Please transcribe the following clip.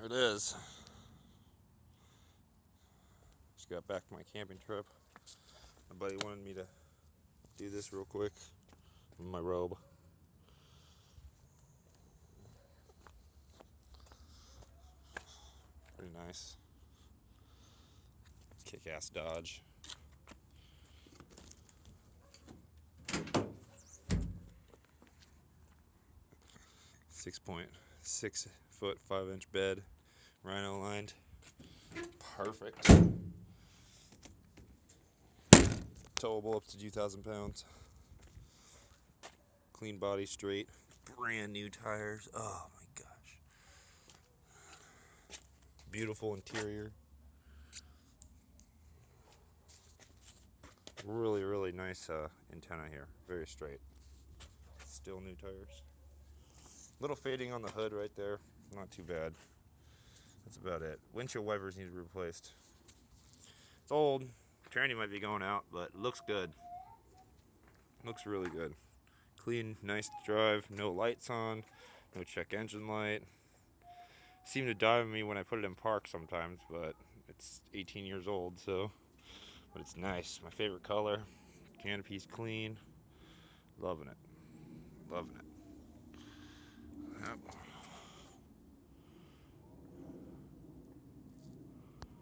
it is. Just got back from my camping trip. My buddy wanted me to do this real quick in my robe. Pretty nice. Kick-ass Dodge. .6 foot 5 inch bed, rhino lined. Perfect. Towable up to 2,000 pounds. Clean body, straight, brand new tires. Oh my gosh. Beautiful interior. Really, really nice antenna here. Very straight. Still new tires. Little fading on the hood right there. Not too bad. That's about it. Windshield wipers need to be replaced. It's old. Tranny might be going out, but it looks good. Looks really good. Clean, nice to drive. No lights on. No check engine light. Seem to die on me when I put it in park sometimes, but it's 18 years old, so. But it's nice. My favorite color. Canopy's clean. Loving it. Loving it.